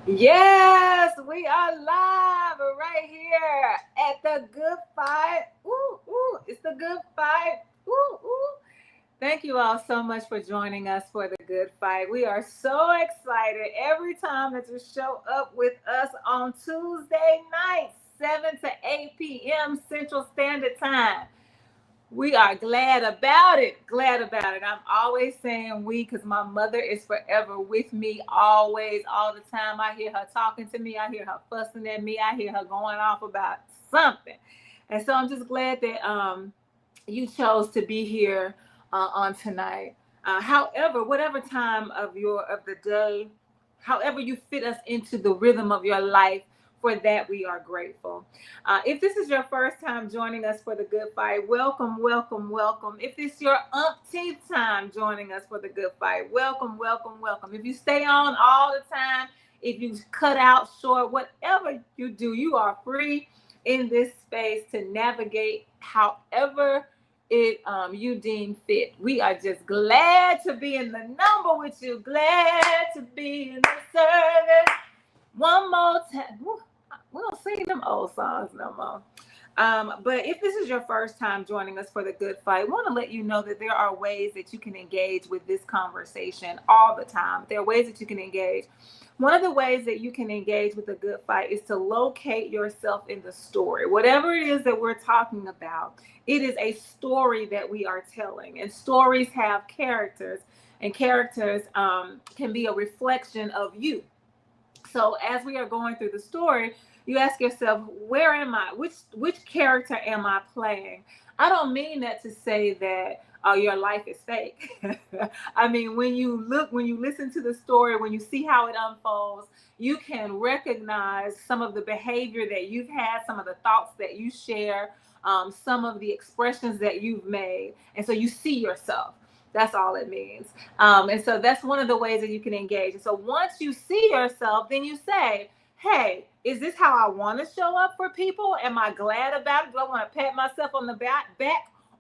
Yes, we are live right here at the Good Fight. Ooh, ooh, it's the Good Fight. Ooh, ooh. Thank you all so much for joining us for the Good Fight. We are so excited every time that you show up with us on Tuesday nights, 7 to 8 p.m. Central Standard Time. We are glad about it. Glad about it. I'm always saying we because my mother is forever with me, always, all the time. I hear her talking to me. I hear her fussing at me. I hear her going off about something. And so I'm just glad that you chose to be here on tonight. However, whatever time of the day, however you fit us into the rhythm of your life, for that we are grateful. If this is your first time joining us for the Good Fight, welcome, welcome, welcome. If this is your umpteenth time joining us for the Good Fight, welcome, welcome, welcome. If you stay on all the time, if you cut out short, whatever you do, you are free in this space to navigate however it you deem fit. We are just glad to be in the number with you, glad to be in the service. One more time. We don't sing them old songs no more. But if this is your first time joining us for the Good Fight, I want to let you know that there are ways that you can engage with this conversation all the time. There are ways that you can engage. One of the ways that you can engage with the Good Fight is to locate yourself in the story. Whatever it is that we're talking about, it is a story that we are telling. And stories have characters, and characters can be a reflection of you. So as we are going through the story, you ask yourself, where am I? Which character am I playing? I don't mean that to say that your life is fake. I mean, when you listen to the story, when you see how it unfolds, you can recognize some of the behavior that you've had, some of the thoughts that you share, some of the expressions that you've made. And so you see yourself. That's all it means. And so that's one of the ways that you can engage. And so once you see yourself, then you say, hey, is this how I want to show up for people? Am I glad about it? Do I want to pat myself on the back?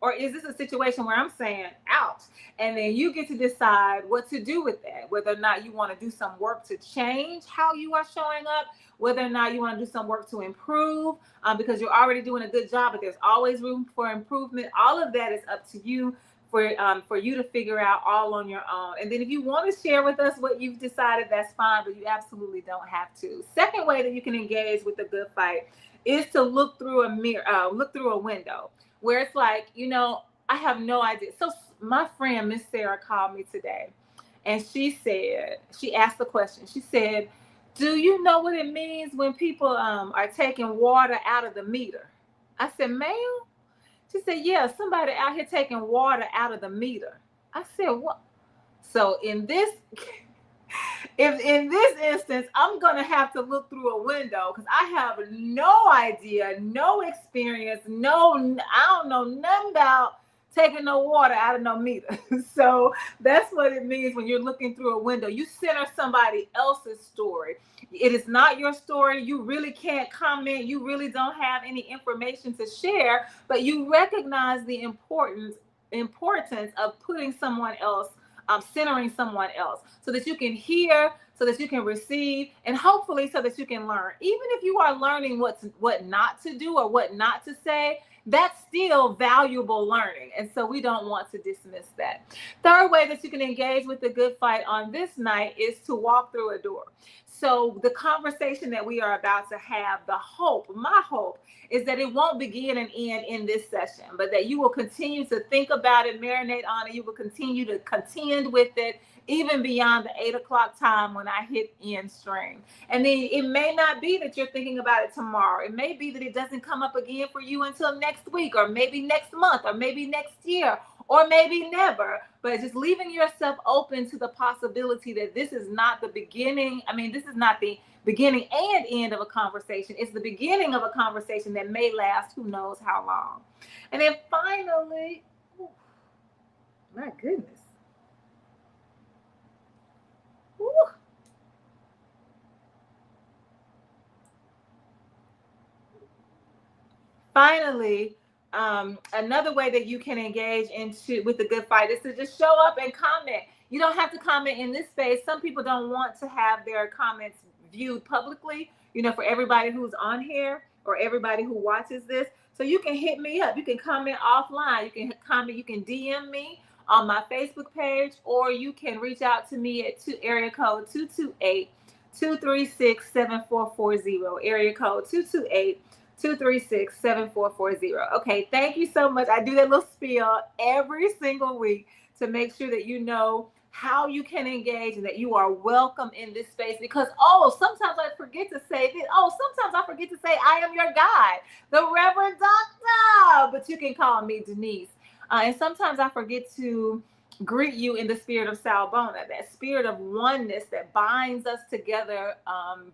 Or is this a situation where I'm saying, ouch? And then you get to decide what to do with that, whether or not you want to do some work to change how you are showing up, whether or not you want to do some work to improve, because you're already doing a good job, but there's always room for improvement. All of that is up to you for you to figure out all on your own. And then if you want to share with us what you've decided, that's fine, but you absolutely don't have to. Second way that you can engage with the Good Fight is to look through a mirror, look through a window where it's like, I have no idea. So my friend, Miss Sarah, called me today and she asked the question. She said, do you know what it means when people are taking water out of the meter? I said, ma'am? She said, yeah, somebody out here taking water out of the meter. I said, what? So if in this instance, I'm going to have to look through a window because I have no idea, no experience, I don't know nothing about taking no water out of no meter. So that's what it means when you're looking through a window. You center somebody else's story. It is not your story. You really can't comment. You really don't have any information to share, but you recognize the importance of putting someone else, centering someone else, so that you can hear, so that you can receive, and hopefully so that you can learn. Even if you are learning what not to do or what not to say, that's still valuable learning. And so we don't want to dismiss that. Third way that you can engage with the Good Fight on this night is to walk through a door. So the conversation that we are about to have, my hope is that it won't begin and end in this session, but that you will continue to think about it, marinate on it. You will continue to contend with it, even beyond the 8 o'clock time when I hit end stream. And then it may not be that you're thinking about it tomorrow. It may be that it doesn't come up again for you until next week, or maybe next month, or maybe next year, or maybe never. But just leaving yourself open to the possibility that this is not the beginning. This is not the beginning and end of a conversation. It's the beginning of a conversation that may last who knows how long. And then finally, my goodness. Woo. Finally, another way that you can engage with the Good Fight is to just show up and comment. You don't have to comment in this space. Some people don't want to have their comments viewed publicly, for everybody who's on here or everybody who watches this. So you can hit me up. You can comment offline. You can comment. You can DM me on my Facebook page, or you can reach out to me at area code 228-236-7440. Area code 228-236-7440. Okay, thank you so much. I do that little spiel every single week to make sure that you know how you can engage and that you are welcome in this space, because sometimes I forget to say this. Sometimes I forget to say I am your guide, the Reverend Doctor, but you can call me Denise. And sometimes I forget to greet you in the spirit of Salbona, that spirit of oneness that binds us together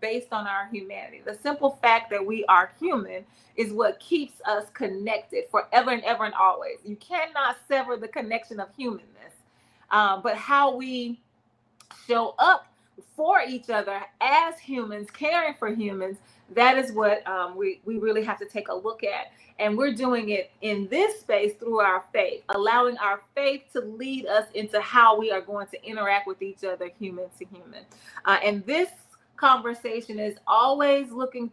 based on our humanity. The simple fact that we are human is what keeps us connected forever and ever and always. You cannot sever the connection of humanness. But how we show up for each other as humans, caring for humans, that is what we really have to take a look at. And we're doing it in this space through our faith, allowing our faith to lead us into how we are going to interact with each other, human to human. And this conversation is always looking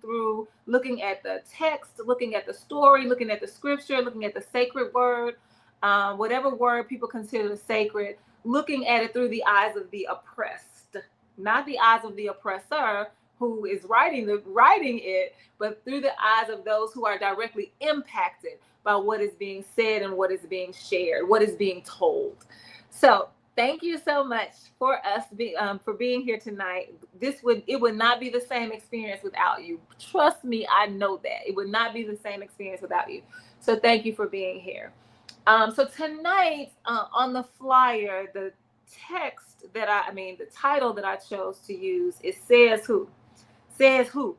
at the text, looking at the story, looking at the scripture, looking at the sacred word, whatever word people consider sacred, looking at it through the eyes of the oppressed, not the eyes of the oppressor who is writing it, but through the eyes of those who are directly impacted by what is being said and what is being shared, what is being told. So thank you so much for being here tonight. It would not be the same experience without you. Trust me, I know that. It would not be the same experience without you. So thank you for being here. So tonight on the flyer, the title that I chose to use is Says Who? Says who?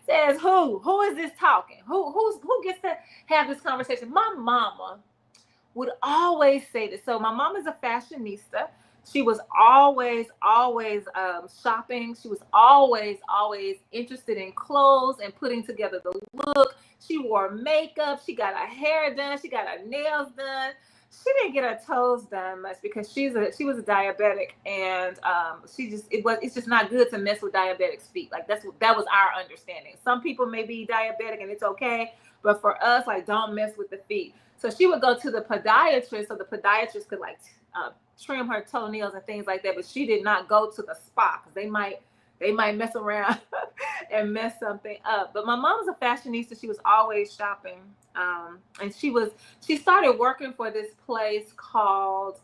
Says who? Who is this talking? Who gets to have this conversation? My mama would always say this. So my mom is a fashionista. She was always shopping. She was always interested in clothes and putting together the look. She wore makeup. She got her hair done. She got her nails done. She didn't get her toes done much because she was a diabetic, and it's just not good to mess with diabetics' feet. Like that was our understanding. Some people may be diabetic and it's okay, but for us, like, don't mess with the feet. So she would go to the podiatrist, so the podiatrist could trim her toenails and things like that. But she did not go to the spa because they might mess around and mess something up. But my mom was a fashionista. She was always shopping. And she started working for this place called,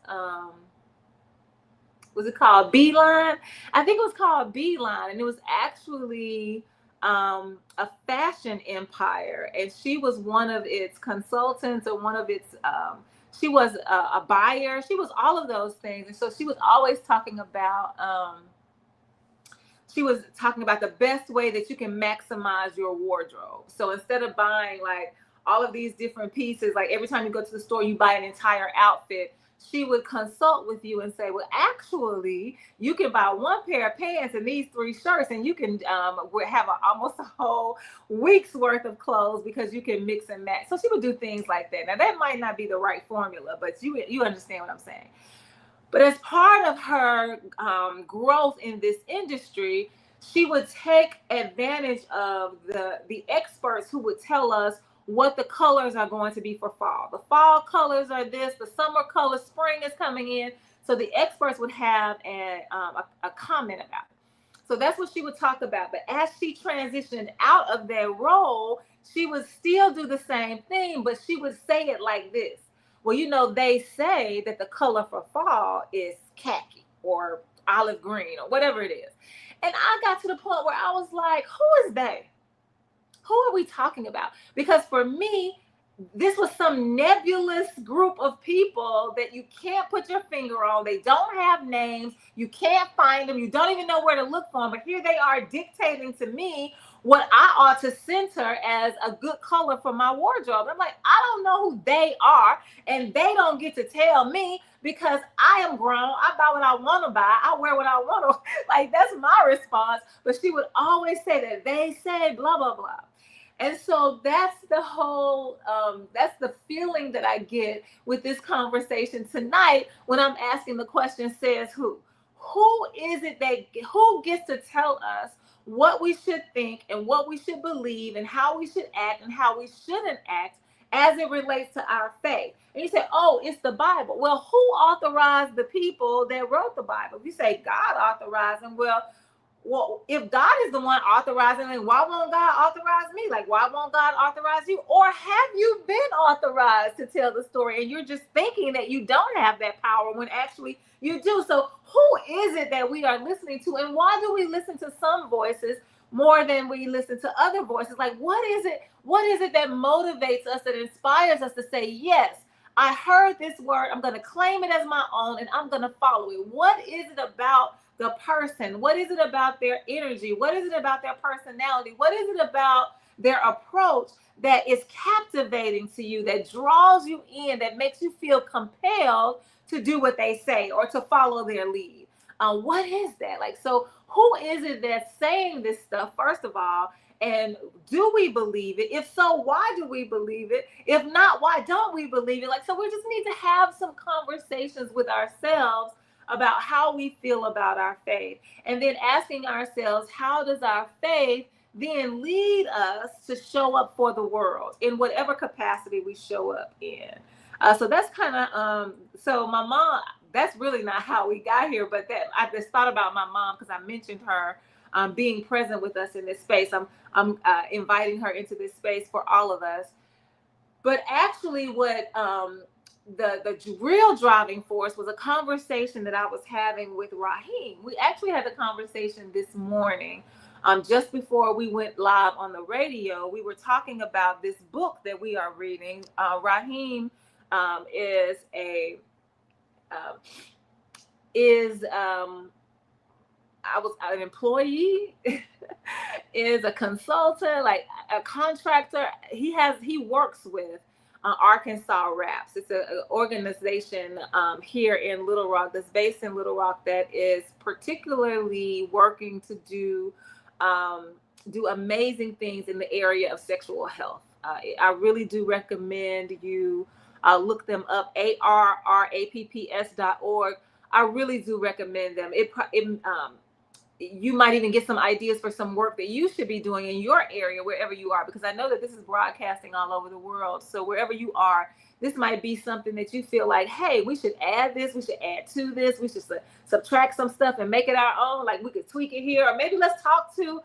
was it called Beeline? I think it was called Beeline. And it was actually a fashion empire. And she was one of its consultants, or one of its, she was a buyer. She was all of those things. And so she was always talking about, the best way that you can maximize your wardrobe. So instead of buying all of these different pieces, like every time you go to the store, you buy an entire outfit, she would consult with you and say, well, actually, you can buy one pair of pants and these 3 shirts, and you can have almost a whole week's worth of clothes because you can mix and match. So she would do things like that. Now, that might not be the right formula, but you understand what I'm saying. But as part of her growth in this industry, she would take advantage of the experts who would tell us what the colors are going to be for fall. The fall colors are this, the summer colors, spring is coming in. So the experts would have a comment about it. So that's what she would talk about. But as she transitioned out of that role, she would still do the same thing, but she would say it like this. Well, they say that the color for fall is khaki or olive green or whatever it is. And I got to the point where I was like, who is they? Who are we talking about? Because for me, this was some nebulous group of people that you can't put your finger on. They don't have names. You can't find them. You don't even know where to look for them. But here they are dictating to me what I ought to center as a good color for my wardrobe. I'm like, I don't know who they are, and they don't get to tell me because I am grown. I buy what I want to buy. I wear what I want to. That's my response. But she would always say that they say blah, blah, blah. And so that's the whole, that's the feeling that I get with this conversation tonight when I'm asking the question, says who? who is it who gets to tell us what we should think and what we should believe and how we should act and how we shouldn't act as it relates to our faith? And you say, oh, it's the Bible. Well, who authorized the people that wrote the Bible? If you say God authorized them, well, if God is the one authorizing it, why won't God authorize me? Like, why won't God authorize you? Or have you been authorized to tell the story and you're just thinking that you don't have that power when actually you do? So who is it that we are listening to? And why do we listen to some voices more than we listen to other voices? Like, what is it? What is it that motivates us, that inspires us to say, yes, I heard this word, I'm going to claim it as my own and I'm going to follow it? What is it about the person? What is it about their energy? What is it about their personality? What is it about their approach that is captivating to you, that draws you in, that makes you feel compelled to do what they say or to follow their lead? What is that? Like, so who is it that's saying this stuff, first of all? And do we believe it? If so, why do we believe it? If not, why don't we believe it? Like, so we just need to have some conversations with ourselves about how we feel about our faith, and then asking ourselves, how does our faith then lead us to show up for the world in whatever capacity we show up in? So that's kind of, so my mom, that's really not how we got here, but that I just thought about my mom because I mentioned her being present with us in this space. I'm inviting her into this space for all of us. But actually what the real driving force was a conversation that I was having with Raheem. We actually had the conversation this morning. Just before we went live on the radio, we were talking about this book that we are reading. Raheem is I was an employee, is a consultant, like a contractor. He works with Arkansas Raps. It's an organization here in Little Rock, that's based in Little Rock, that is particularly working to do amazing things in the area of sexual health. I really do recommend you look them up, arrapps.org. I really do recommend them. You might even get some ideas for some work that you should be doing in your area, wherever you are, because I know that this is broadcasting all over the world. So wherever you are, this might be something that you feel like, hey, we should add this, we should add to this, we should subtract some stuff and make it our own. Like, we could tweak it here, or maybe let's talk to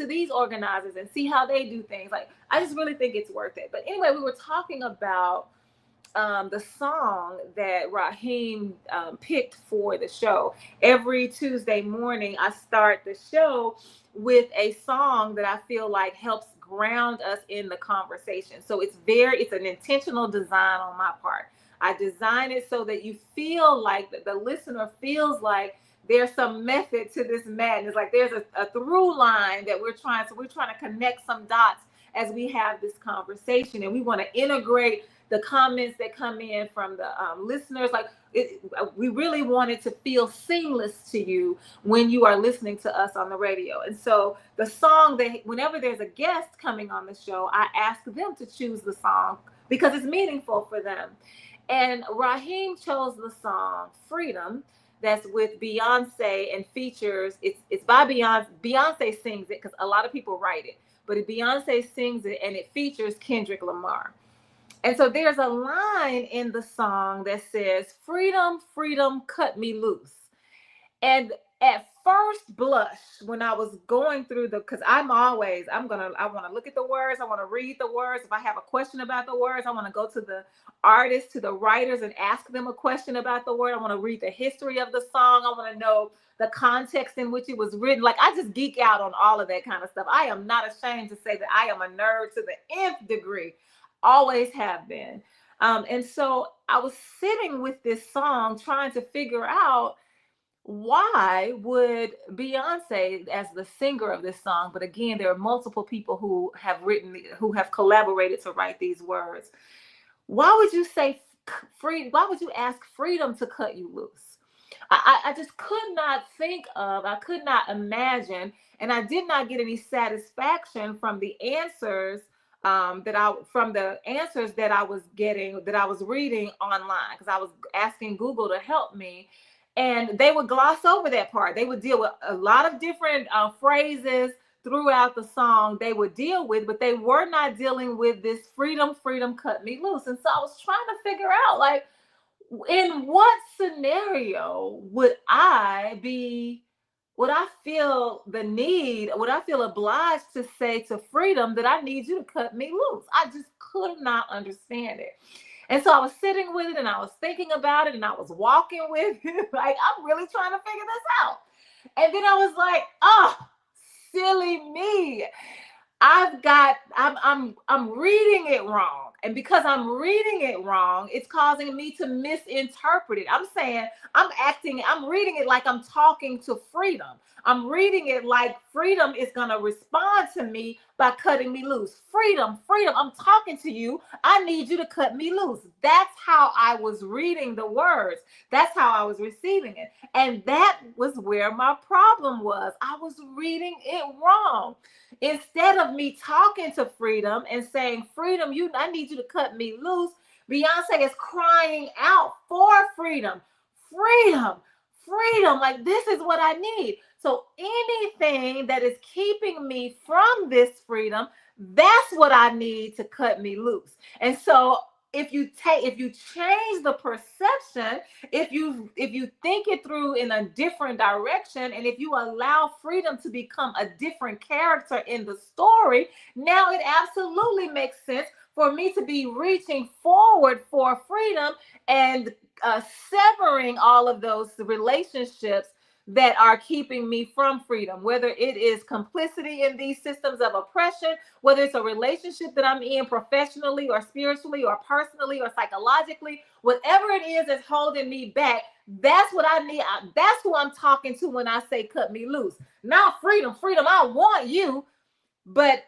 these organizers and see how they do things. Like, I just really think it's worth it. But anyway, we were talking about the song that Raheem picked for the show. Every Tuesday morning, I start the show with a song that I feel like helps ground us in the conversation. So it's an intentional design on my part. I design it so that you feel like the listener feels like there's some method to this madness. Like, there's a through line that we're trying to connect some dots as we have this conversation, and we want to integrate the comments that come in from the listeners. Like, we really want it to feel seamless to you when you are listening to us on the radio. And so the song, that whenever there's a guest coming on the show, I ask them to choose the song because it's meaningful for them. And Raheem chose the song Freedom, that's with Beyonce, and features, it's by Beyonce. Beyonce sings it because a lot of people write it, but Beyonce sings it, and it features Kendrick Lamar. And so there's a line in the song that says, freedom, freedom, cut me loose. And at first blush, when I was going through because I want to look at the words, I want to read the words. If I have a question about the words, I want to go to the artists, to the writers, and ask them a question about the word. I want to read the history of the song. I want to know the context in which it was written. Like, I just geek out on all of that kind of stuff. I am not ashamed to say that I am a nerd to the nth degree. Always have been. And so I was sitting with this song trying to figure out, why would Beyonce, as the singer of this song, but again, there are multiple people who have collaborated to write these words. Why would you say free? Why would you ask freedom to cut you loose? I just could not imagine, and I did not get any satisfaction from the answers that I was getting, that I was reading online, because I was asking Google to help me. And they would gloss over that part. They would deal with a lot of different phrases throughout the song they would deal with, but they were not dealing with this freedom, freedom, cut me loose. And so I was trying to figure out, like, in what scenario would I feel the need, would I feel obliged to say to freedom that I need you to cut me loose? I just could not understand it. And so I was sitting with it and I was thinking about it and I was walking with it. Like, I'm really trying to figure this out. And then I was like, oh, silly me. I'm reading it wrong. And because I'm reading it wrong, it's causing me to misinterpret it. I'm reading it like I'm talking to freedom. I'm reading it like freedom is going to respond to me by cutting me loose. Freedom, freedom, I'm talking to you. I need you to cut me loose. That's how I was reading the words. That's how I was receiving it. And that was where my problem was. I was reading it wrong. Instead of me talking to freedom and saying, freedom, I need you to cut me loose, Beyonce is crying out for freedom. Freedom, freedom. Like, this is what I need. So anything that is keeping me from this freedom, that's what I need to cut me loose. And so if you change the perception, if you think it through in a different direction, and if you allow freedom to become a different character in the story, now it absolutely makes sense for me to be reaching forward for freedom and severing all of those relationships that are keeping me from freedom, whether it is complicity in these systems of oppression, whether it's a relationship that I'm in professionally or spiritually or personally or psychologically, whatever it is that's holding me back, that's what I need. That's who I'm talking to when I say cut me loose. Not freedom, freedom, I want you, but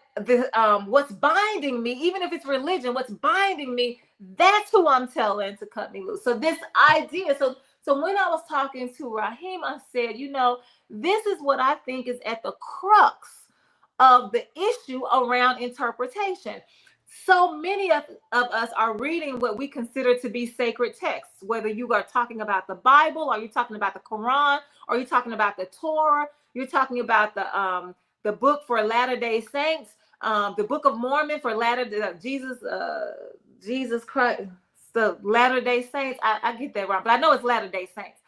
what's binding me, even if it's religion, what's binding me, that's who I'm telling to cut me loose. So this idea, so when I was talking to Raheem, I said, this is what I think is at the crux of the issue around interpretation. So many of us are reading what we consider to be sacred texts, whether you are talking about the Bible, or you're talking about the Quran, or you're talking about the Torah, you're talking about the book for Latter-day Saints, the Book of Mormon for Jesus Christ, the Latter-day Saints. I get that wrong, but I know it's Latter-day Saints.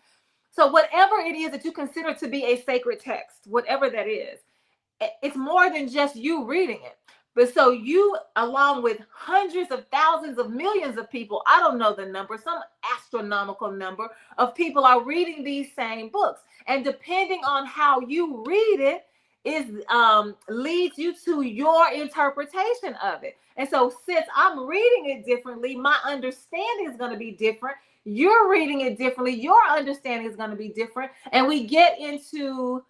So whatever it is that you consider to be a sacred text, whatever that is, it's more than just you reading it. But so you, along with hundreds of thousands of millions of people, I don't know the number, some astronomical number of people are reading these same books. And depending on how you read it, leads you to your interpretation of it. And so since I'm reading it differently, my understanding is going to be different. You're reading it differently. Your understanding is going to be different. And we get into,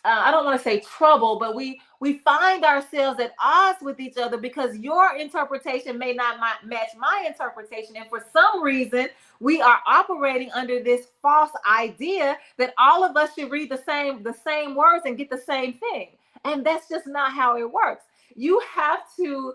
I don't want to say trouble, but we find ourselves at odds with each other because your interpretation may not match my interpretation. And for some reason, we are operating under this false idea that all of us should read the same words and get the same thing. And that's just not how it works. You have to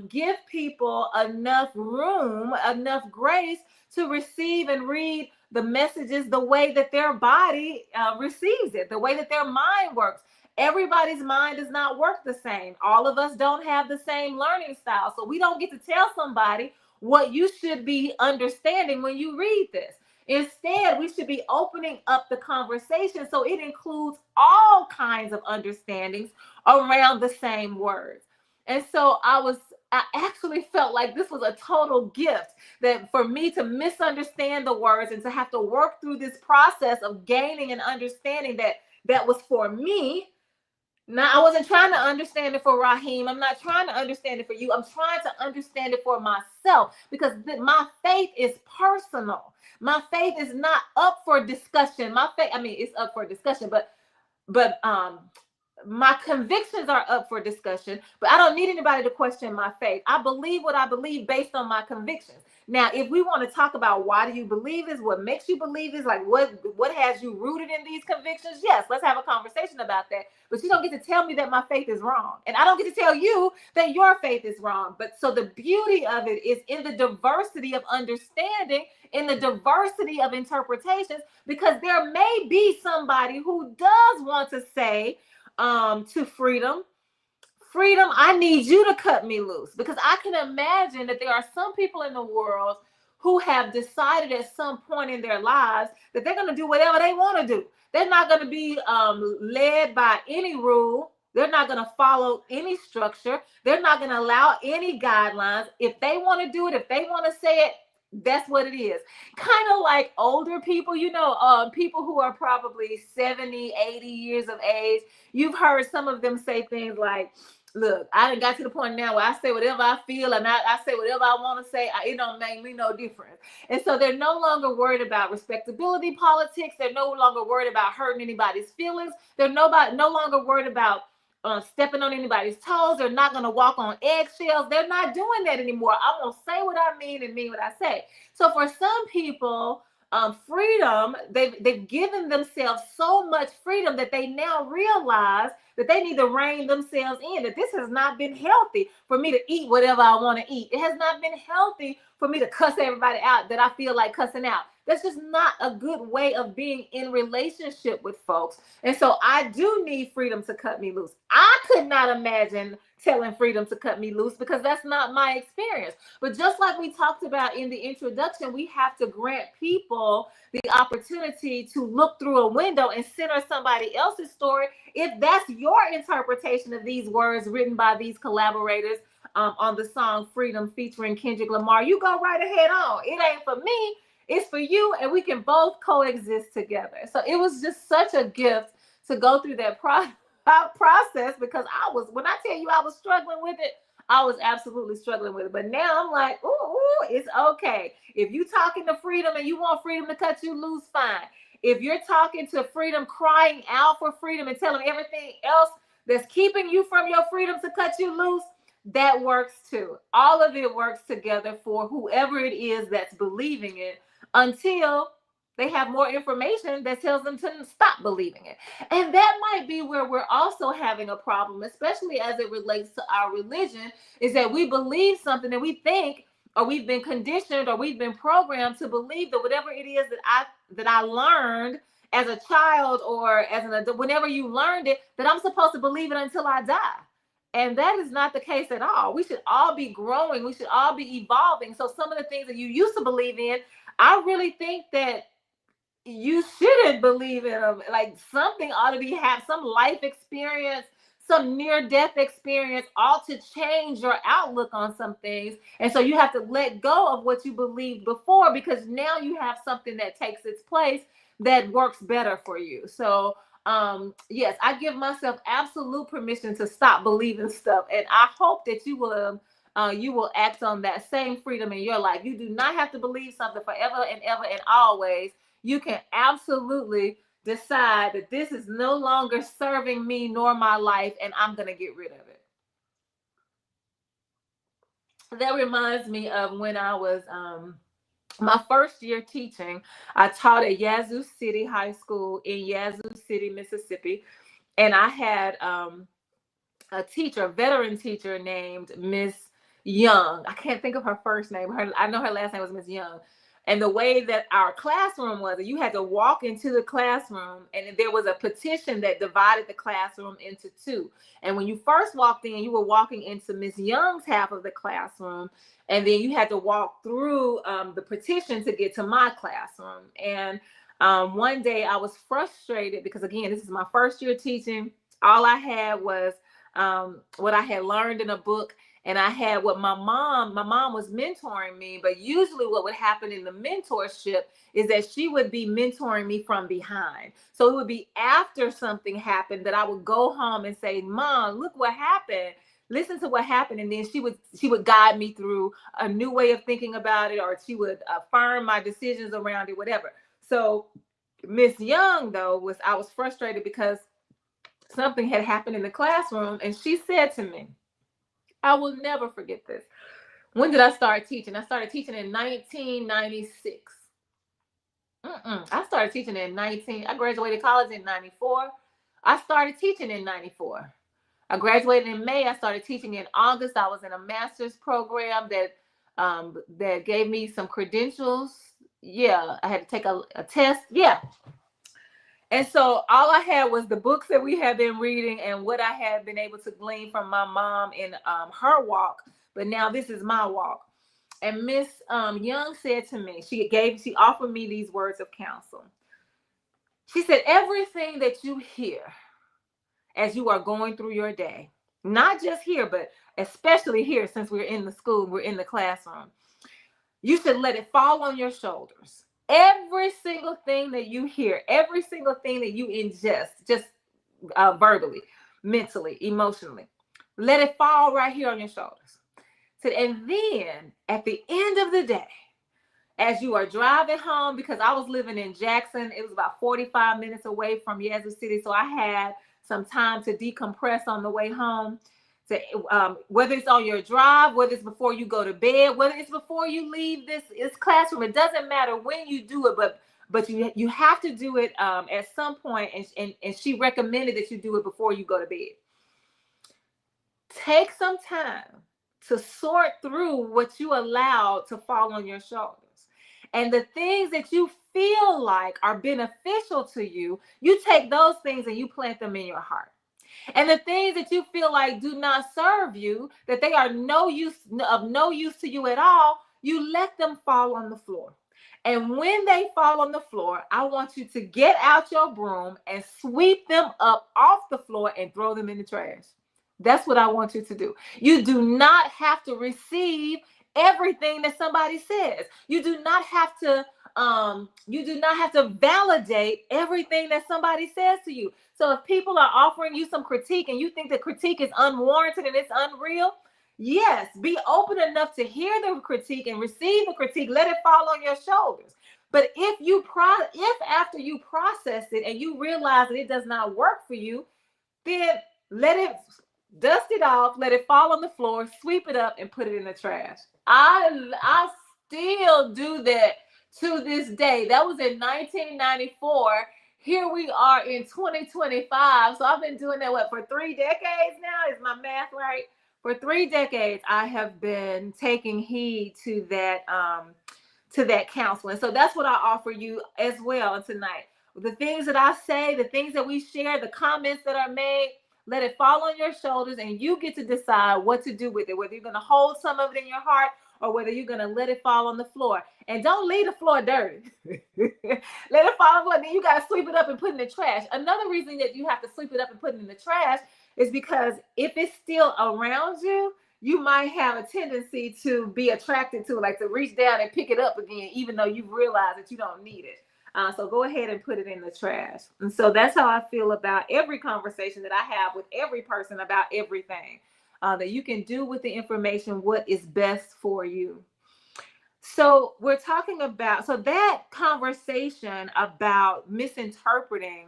give people enough room, enough grace to receive and read the messages the way that their body receives it, the way that their mind works. Everybody's mind does not work the same. All of us don't have the same learning style. So we don't get to tell somebody what you should be understanding when you read this. Instead, we should be opening up the conversation so it includes all kinds of understandings around the same words. And so I actually felt like this was a total gift, that for me to misunderstand the words and to have to work through this process of gaining an understanding that was for me. Now, I wasn't trying to understand it for Raheem. I'm not trying to understand it for you. I'm trying to understand it for myself, because my faith is personal. My faith is not up for discussion. My faith, it's up for discussion, but my convictions are up for discussion, but I don't need anybody to question my faith. I believe what I believe based on my convictions. Now, if we want to talk about why do you believe this, what makes you believe this, like what has you rooted in these convictions, yes, let's have a conversation about that. But you don't get to tell me that my faith is wrong, and I don't get to tell you that your faith is wrong. But so the beauty of it is in the diversity of understanding, in the diversity of interpretations, because there may be somebody who does want to say to freedom, I need you to cut me loose, because I can imagine that there are some people in the world who have decided at some point in their lives that they're going to do whatever they want to do. They're not going to be led by any rule. They're not going to follow any structure. They're not going to allow any guidelines. If they want to do it, if they want to say it, that's what it is. Kind of like older people, people who are probably 70, 80 years of age. You've heard some of them say things like, look, I done got to the point now where I say whatever I feel, and I say whatever I want to say. It don't make me no difference. And so they're no longer worried about respectability politics. They're no longer worried about hurting anybody's feelings. They're no longer worried about stepping on anybody's toes. They're not going to walk on eggshells. They're not doing that anymore. I'm going to say what I mean and mean what I say. So for some people, freedom, they've given themselves so much freedom that they now realize that they need to rein themselves in, that this has not been healthy for me to eat whatever I want to eat. It has not been healthy for me to cuss everybody out that I feel like cussing out. That's just not a good way of being in relationship with folks. And so I do need freedom to cut me loose. I could not imagine telling freedom to cut me loose, because that's not my experience. But just like we talked about in the introduction, we have to grant people the opportunity to look through a window and center somebody else's story. If that's your interpretation of these words written by these collaborators on the song Freedom featuring Kendrick Lamar, you go right ahead on. It ain't for me, it's for you, and we can both coexist together. So it was just such a gift to go through that process, because when I tell you I was struggling with it, I was absolutely struggling with it. But now I'm like, ooh, it's okay. If you talking to freedom and you want freedom to cut you loose, fine. If you're talking to freedom, crying out for freedom and telling everything else that's keeping you from your freedom to cut you loose, that works too. All of it works together for whoever it is that's believing it, until they have more information that tells them to stop believing it. And that might be where we're also having a problem, especially as it relates to our religion, is that we believe something and we think, or we've been conditioned, or we've been programmed to believe that whatever it is that I learned as a child or as an adult, whenever you learned it, that I'm supposed to believe it until I die. And that is not the case at all. We should all be growing. We should all be evolving. So some of the things that you used to believe in, I really think that you shouldn't believe in them. Like, something ought to have some life experience, some near-death experience ought to change your outlook on some things. And so you have to let go of what you believed before, because now you have something that takes its place that works better for you. So yes, I give myself absolute permission to stop believing stuff, and I hope that you will act on that same freedom in your life. You do not have to believe something forever and ever and always. You can absolutely decide that this is no longer serving me nor my life, and I'm going to get rid of it. That reminds me of when I was my first year teaching. I taught at Yazoo City High School in Yazoo City, Mississippi. And I had a veteran teacher named Miss Young. I can't think of her first name. I know her last name was Miss Young. And the way that our classroom was, you had to walk into the classroom, and there was a partition that divided the classroom into two. And when you first walked in, you were walking into Miss Young's half of the classroom, and then you had to walk through the partition to get to my classroom. And one day I was frustrated because, again, this is my first year teaching. All I had was what I had learned in a book, and I had what my mom was mentoring me. But usually what would happen in the mentorship is that she would be mentoring me from behind. So it would be after something happened that I would go home and say, Mom, look what happened. Listen to what happened. And then she would guide me through a new way of thinking about it, or she would affirm my decisions around it, whatever. So Miss Young, though, I was frustrated because something had happened in the classroom, and she said to me, I will never forget this. When did I start teaching? I started teaching in 1996. I started teaching in I graduated college in 94. I started teaching in 94. I graduated in May. I started teaching in August. I was in a master's program that gave me some credentials. Yeah, I had to take a test. Yeah. And so all I had was the books that we had been reading and what I had been able to glean from my mom in her walk. But now this is my walk. And Miss Young said to me, she offered me these words of counsel. She said, everything that you hear as you are going through your day, not just here, but especially here, since we're in the school, we're in the classroom, you should let it fall on your shoulders. Every single thing that you hear, every single thing that you ingest, just verbally, mentally, emotionally, let it fall right here on your shoulders. So, and then at the end of the day, as you are driving home, because I was living in Jackson, it was about 45 minutes away from Yazoo City, so I had some time to decompress on the way home. To, whether it's on your drive, whether it's before you go to bed, whether it's before you leave this classroom, it doesn't matter when you do it, but you have to do it at some point, and she recommended that you do it before you go to bed. Take some time to sort through what you allow to fall on your shoulders. And the things that you feel like are beneficial to you, you take those things and you plant them in your heart. And the things that you feel like do not serve you, that they are of no use to you at all, you let them fall on the floor. And when they fall on the floor, I want you to get out your broom and sweep them up off the floor and throw them in the trash. That's what I want you to do. You do not have to receive everything that somebody says. You do not have to validate everything that somebody says to you. So if people are offering you some critique and you think the critique is unwarranted and it's unreal, yes, be open enough to hear the critique and receive the critique. Let it fall on your shoulders. But if after you process it and you realize that it does not work for you, then let it dust it off, let it fall on the floor, sweep it up, and put it in the trash. I still do that to this day. That was in 1994. Here we are in 2025. So I've been doing that, for 3 decades now? Is my math right? For 3 decades, I have been taking heed to that counseling. So that's what I offer you as well tonight. The things that I say, the things that we share, the comments that are made, let it fall on your shoulders, and you get to decide what to do with it, whether you're going to hold some of it in your heart or whether you're going to let it fall on the floor. And don't leave the floor dirty. Let it fall on the floor. Then you got to sweep it up and put it in the trash. Another reason that you have to sweep it up and put it in the trash is because if it's still around you, you might have a tendency to be attracted to it, like to reach down and pick it up again, even though you've realized that you don't need it. So go ahead and put it in the trash. And so that's how I feel about every conversation that I have with every person about everything, that you can do with the information what is best for you. So we're talking about, so that conversation about misinterpreting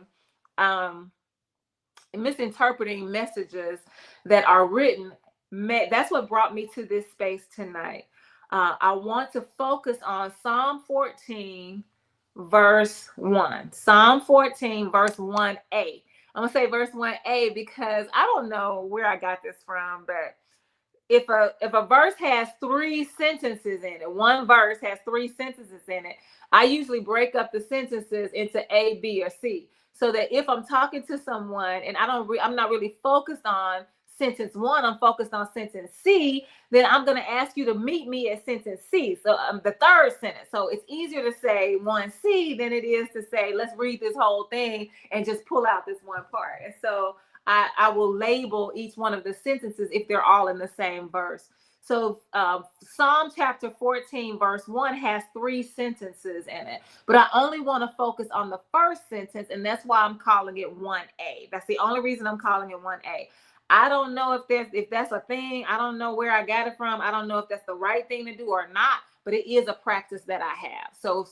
messages that are written, that's what brought me to this space tonight. I want to focus on Psalm 14, verse 1. Psalm 14, verse 1a. I'm going to say verse 1a because I don't know where I got this from, but if a verse has 3 sentences in it, one verse has 3 sentences in it, I usually break up the sentences into A, B, or C. So that if I'm talking to someone and I'm not really focused on sentence 1, I'm focused on sentence C, then I'm going to ask you to meet me at sentence C. So the 3rd sentence. So it's easier to say 1C than it is to say, let's read this whole thing and just pull out this one part. And so I will label each one of the sentences if they're all in the same verse. So Psalm chapter 14, verse 1 has 3 sentences in it, but I only want to focus on the 1st sentence, and that's why I'm calling it 1A. That's the only reason I'm calling it 1A. I don't know if that's a thing. I don't know where I got it from. I don't know if that's the right thing to do or not, but it is a practice that I have. So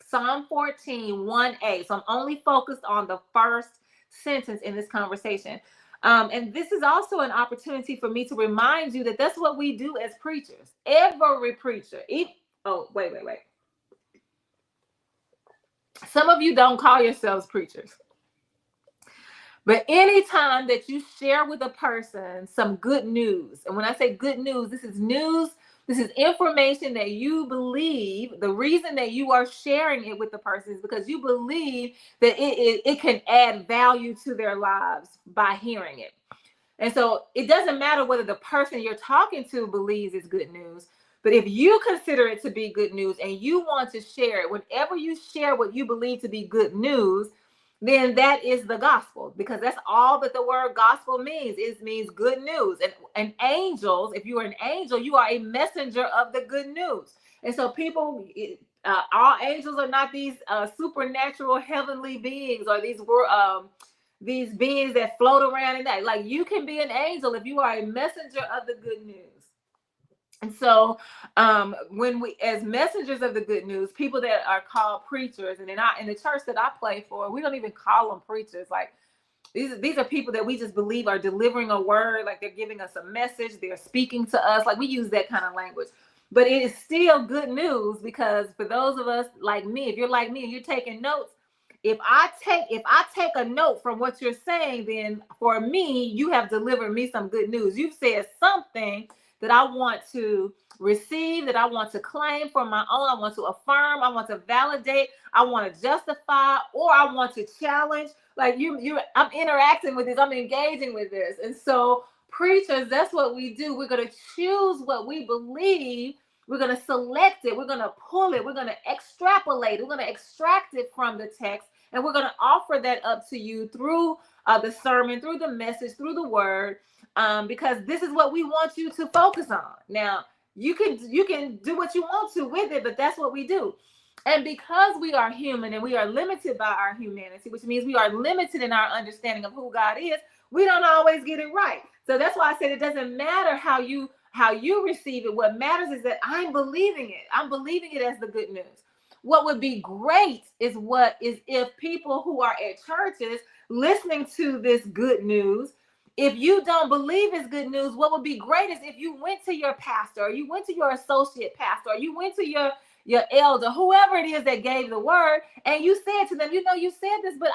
Psalm 14, 1A. So I'm only focused on the 1st sentence in this conversation. And this is also an opportunity for me to remind you that that's what we do as preachers. Every preacher. Oh, wait. Some of you don't call yourselves preachers. But anytime that you share with a person some good news, and when I say good news, this is information that you believe. The reason that you are sharing it with the person is because you believe that it can add value to their lives by hearing it. And so it doesn't matter whether the person you're talking to believes it's good news, but if you consider it to be good news and you want to share it, whenever you share what you believe to be good news, then that is the gospel, because that's all that the word gospel means. It means good news. And angels, if you are an angel, you are a messenger of the good news. And so people, all angels are not these supernatural heavenly beings, or these beings that float around in that. Like, you can be an angel if you are a messenger of the good news. And so when we, as messengers of the good news, people that are called preachers, and in the church that I play for, we don't even call them preachers. Like, these are people that we just believe are delivering a word, like they're giving us a message, they're speaking to us. Like, we use that kind of language. But it is still good news, because for those of us like me, if you're like me and you're taking notes, if I take a note from what you're saying, then for me, you have delivered me some good news. You've said something that I want to receive, that I want to claim for my own. I want to affirm, I want to validate, I want to justify, or I want to challenge. Like, I'm interacting with this, I'm engaging with this. And so preachers, that's what we do. We're going to choose what we believe. We're going to select it. We're going to pull it. We're going to extrapolate. We're going to extract it from the text. And we're going to offer that up to you through the sermon, through the message, through the word, because this is what we want you to focus on. Now, you can do what you want to with it, but that's what we do. And because we are human and we are limited by our humanity, which means we are limited in our understanding of who God is, we don't always get it right. So that's why I said it doesn't matter how you receive it. What matters is that I'm believing it. I'm believing it as the good news. What would be great is if people who are at churches listening to this good news, if you don't believe it's good news, what would be great is if you went to your pastor, or you went to your associate pastor, or you went to your elder, whoever it is that gave the word, and you said to them, you said this, but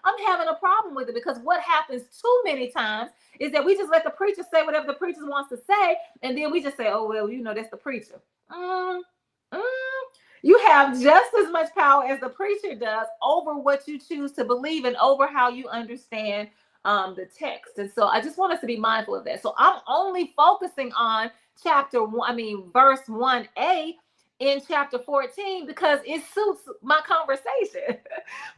I'm having a problem with it. Because what happens too many times is that we just let the preacher say whatever the preacher wants to say, and then we just say, oh, well, that's the preacher. You have just as much power as the preacher does over what you choose to believe and over how you understand the text. And so I just want us to be mindful of that. So I'm only focusing on verse 1a in chapter 14, because it suits my conversation.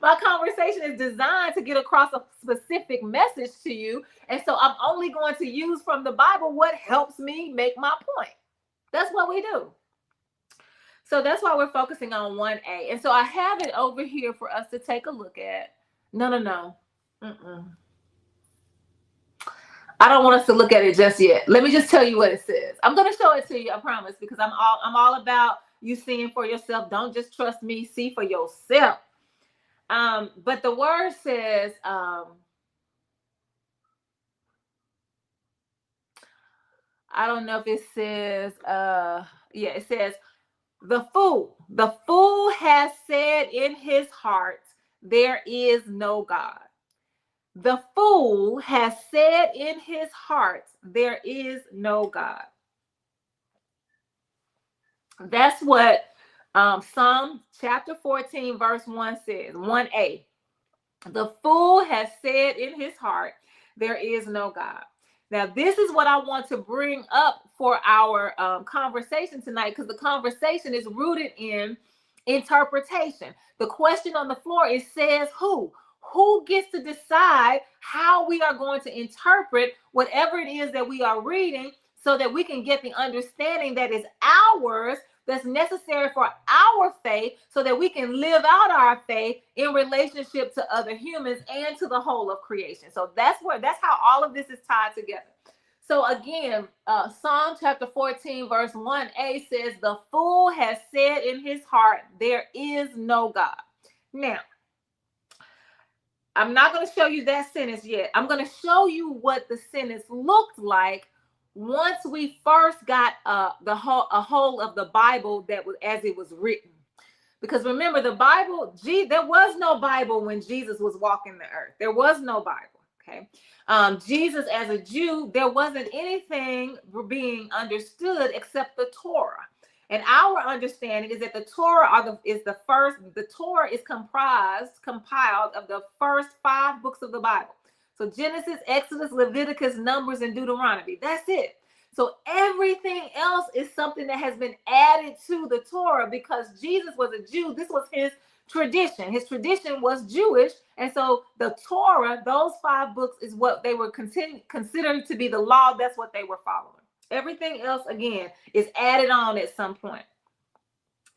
My conversation is designed to get across a specific message to you. And so I'm only going to use from the Bible what helps me make my point. That's what we do. So that's why we're focusing on 1a. And so I have it over here for us to take a look at. No. I don't want us to look at it just yet. Let me just tell you what it says. I'm going to show it to you, I promise, because I'm all about you seeing for yourself. Don't just trust me, see for yourself. But the word says, I don't know if it says, it says, the fool has said in his heart, there is no God. The fool has said in his heart, there is no God. That's what Psalm chapter 14, verse 1 says, 1a. The fool has said in his heart, there is no God. Now, this is what I want to bring up for our conversation tonight, because the conversation is rooted in interpretation. The question on the floor, it says who? Who gets to decide how we are going to interpret whatever it is that we are reading, so that we can get the understanding that is ours, that's necessary for our faith, so that we can live out our faith in relationship to other humans and to the whole of creation. So that's how all of this is tied together. So again, Psalm chapter 14, verse 1a says, the fool has said in his heart, there is no God. Now, I'm not going to show you that sentence yet. I'm going to show you what the sentence looked like once we first got a hold of the Bible that was as it was written. Because remember, the Bible, there was no Bible when Jesus was walking the earth. There was no Bible, okay? Jesus, as a Jew, there wasn't anything being understood except the Torah. And our understanding is that the Torah the Torah is compiled of the first 5 books of the Bible. So Genesis, Exodus, Leviticus, Numbers, and Deuteronomy. That's it. So everything else is something that has been added to the Torah because Jesus was a Jew. This was his tradition. His tradition was Jewish. And so the Torah, those 5 books, is what they were considered to be the law. That's what they were following. Everything else, again, is added on at some point.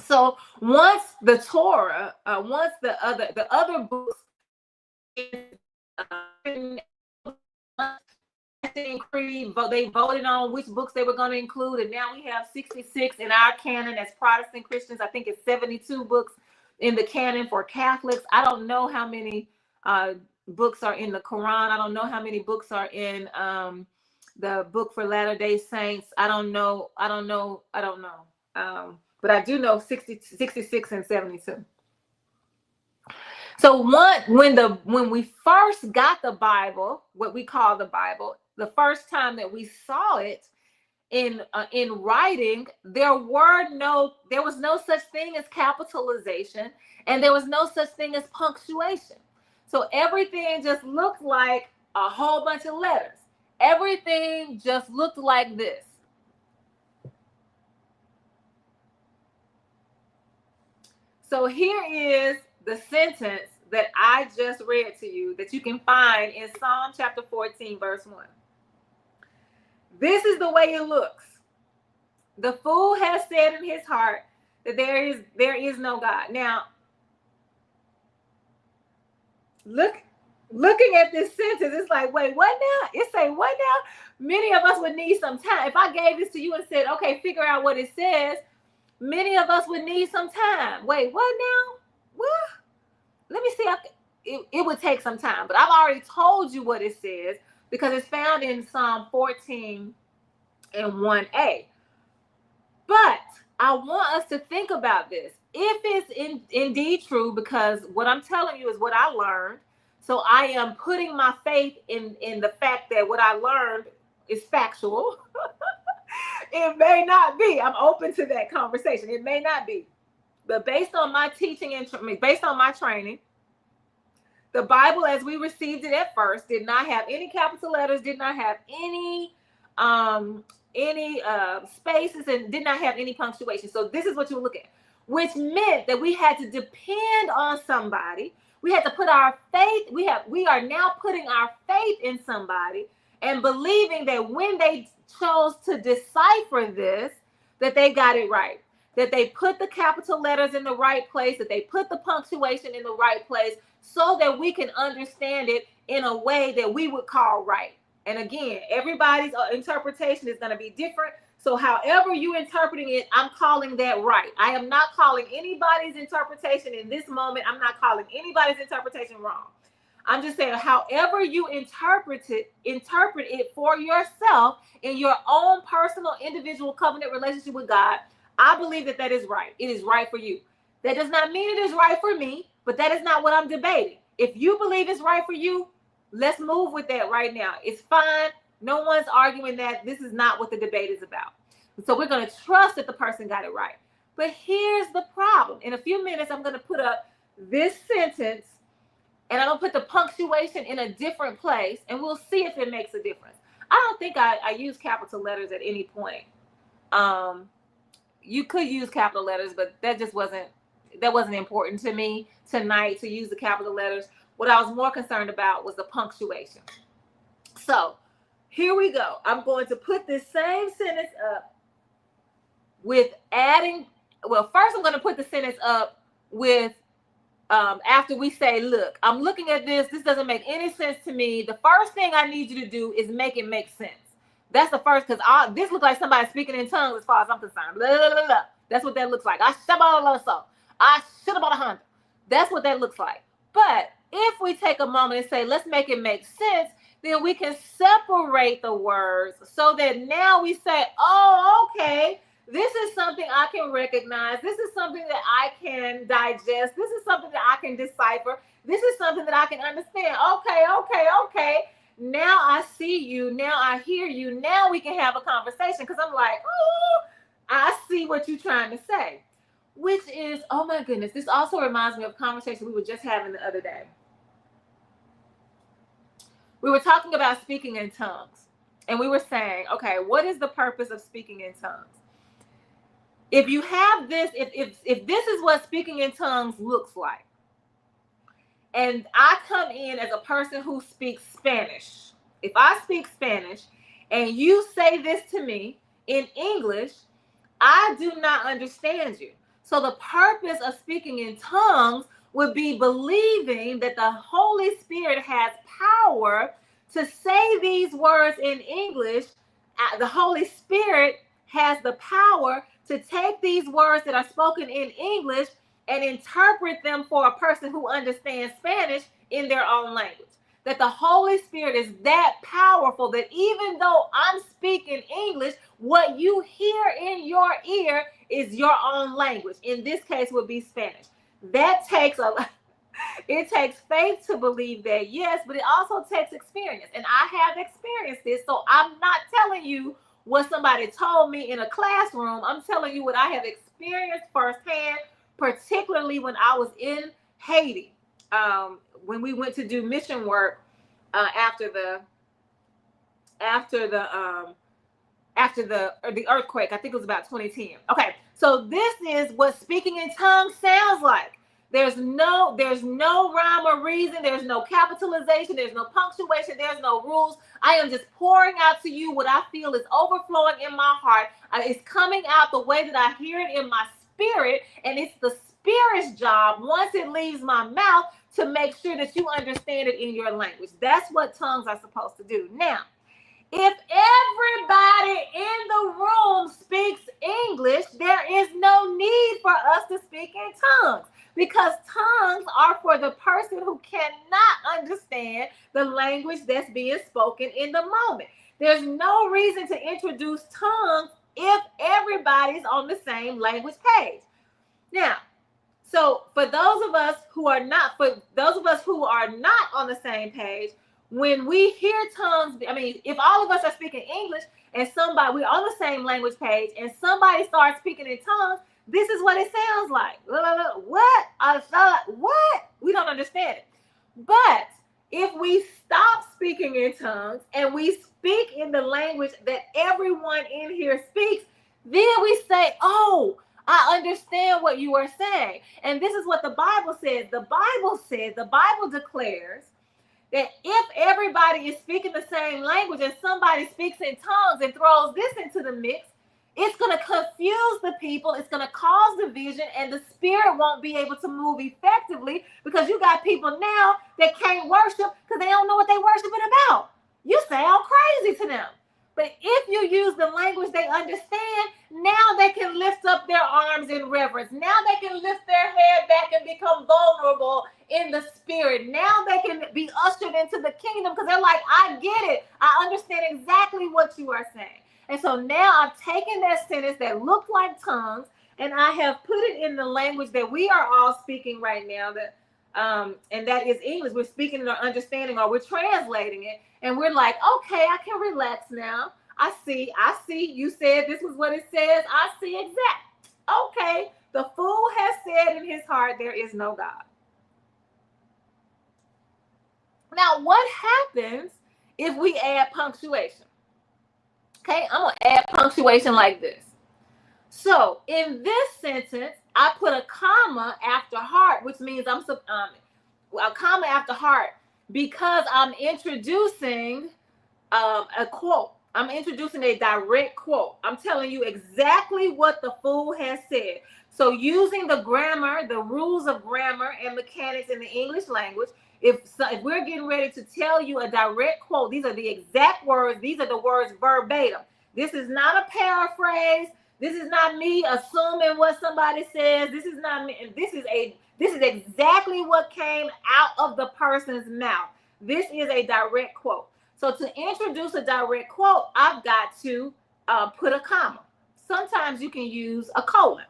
So once the Torah, once the other books, Creed, they voted on which books they were going to include, and now we have 66 in our canon as Protestant Christians. I think it's 72 books in the canon for Catholics. I don't know how many books are in the Quran. I don't know how many books are in the book for Latter-day Saints. I don't know. But I do know 66 and 72. So when we first got the Bible, what we call the Bible, the first time that we saw it in writing, there was no such thing as capitalization, and there was no such thing as punctuation. So everything just looked like a whole bunch of letters. Everything just looked like this. So here is the sentence that I just read to you that you can find in Psalm chapter 14, verse 1. This is the way it looks. The fool has said in his heart that there is no God. Now, looking at this sentence, it's like, wait, what now? It say, what now? Many of us would need some time. If I gave this to you and said, okay, figure out what it says, many of us would need some time. Wait, what now? What? Let me see. It would take some time, but I've already told you what it says because it's found in Psalm 14 and 1a. But I want us to think about this. If it's indeed true, because what I'm telling you is what I learned, so I am putting my faith in the fact that what I learned is factual. It may not be. I'm open to that conversation. It may not be. But based on my teaching and based on my training, the Bible as we received it at first did not have any capital letters, did not have any spaces, and did not have any punctuation. So this is what you would look at, which meant that we had to depend on somebody. We had to put our faith. We are now putting our faith in somebody and believing that when they chose to decipher this, that they got it right, that they put the capital letters in the right place, that they put the punctuation in the right place, so that we can understand it in a way that we would call right. And again, everybody's interpretation is going to be different. So however you interpreting it, I'm calling that right. I am not calling anybody's interpretation in this moment. I'm not calling anybody's interpretation wrong. I'm just saying, however you interpret it for yourself in your own personal, individual covenant relationship with God. I believe that is right. It is right for you. That does not mean it is right for me, but that is not what I'm debating. If you believe it's right for you, let's move with that right now. It's fine. No one's arguing that. This is not what the debate is about. So we're going to trust that the person got it right. But here's the problem. In a few minutes, I'm going to put up this sentence, and I'm going to put the punctuation in a different place, and we'll see if it makes a difference. I don't think I use capital letters at any point. You could use capital letters, but that wasn't important to me tonight to use the capital letters. What I was more concerned about was the punctuation. So here we go. I'm going to put this same sentence up with adding, well, first I'm going to put the sentence up with, after we say, look, I'm looking at this. This doesn't make any sense to me. The first thing I need you to do is make it make sense. That's the first, because this looks like somebody speaking in tongues as far as I'm concerned. Blah, blah, blah, blah. That's what that looks like. I should have bought a Honda. That's what that looks like. But If we take a moment and say, let's make it make sense, then we can separate the words so that now we say, oh, okay, this is something I can recognize. This is something that I can digest. This is something that I can decipher. This is something that I can understand. Okay. Now I see you. Now I hear you. Now we can have a conversation, because I'm like, oh, I see what you're trying to say. Which is, oh my goodness, this also reminds me of a conversation we were just having the other day. We were talking about speaking in tongues, and we were saying, okay, what is the purpose of speaking in tongues? If you have this, if this is what speaking in tongues looks like, and I come in as a person who speaks Spanish, if I speak Spanish and you say this to me in English, I do not understand you. So the purpose of speaking in tongues would be believing that the Holy Spirit has power to say these words in English. The Holy Spirit has the power to take these words that are spoken in English and interpret them for a person who understands Spanish in their own language. That the Holy Spirit is that powerful that even though I'm speaking English, what you hear in your ear is your own language. In this case would be Spanish. That takes it takes faith to believe that, yes, but it also takes experience. And I have experienced this, so I'm not telling you what somebody told me in a classroom. I'm telling you what I have experienced firsthand, particularly when I was in Haiti, when we went to do mission work after the earthquake. I think it was about 2010. Okay, so this is what speaking in tongues sounds like. There's no rhyme or reason. There's no capitalization. There's no punctuation. There's no rules. I am just pouring out to you what I feel is overflowing in my heart. It's coming out the way that I hear it in my spirit, and it's the Spirit's job, once it leaves my mouth, to make sure that you understand it in your language. That's what tongues are supposed to do. Now, if everybody in the room speaks English, there is no need for us to speak in tongues, because tongues are for the person who cannot understand the language that's being spoken in the moment. There's no reason to introduce tongues if everybody's on the same language page. Now, so for those of us who are not on the same page, when we hear tongues, I mean, if all of us are speaking English and we're on the same language page and somebody starts speaking in tongues, this is what it sounds like. What? What? We don't understand it. But if we stop speaking in tongues and we speak in the language that everyone in here speaks, then we say, oh, I understand what you are saying. And this is what the Bible says. The Bible declares that if everybody is speaking the same language and somebody speaks in tongues and throws this into the mix, it's going to confuse the people. It's going to cause division, and the Spirit won't be able to move effectively, because you got people now that can't worship because they don't know what they're worshiping about. You sound crazy to them. But if you use the language they understand, now they can lift up their arms in reverence. Now they can lift their head back and become vulnerable in the Spirit. Now they can be ushered into the kingdom because they're like, I get it. I understand exactly what you are saying. And so now I've taken that sentence that looked like tongues, and I have put it in the language that we are all speaking right now, and that is English. We're speaking or understanding, or we're translating it. And we're like, okay, I can relax now. I see. You said this was what it says. I see exact. Okay. The fool has said in his heart, there is no God. Now, what happens if we add punctuation? Okay, I'm going to add punctuation like this. So in this sentence, I put a comma after heart, which means a comma after heart, because I'm introducing a quote. I'm introducing a direct quote. I'm telling you exactly what the fool has said. So using the grammar, the rules of grammar and mechanics in the English language, if we're getting ready to tell you a direct quote, these are the exact words. These are the words verbatim. This is not a paraphrase. This is not me assuming what somebody says. This is not me. This This is exactly what came out of the person's mouth. This is a direct quote. So to introduce a direct quote, I've got to put a comma. Sometimes you can use a colon.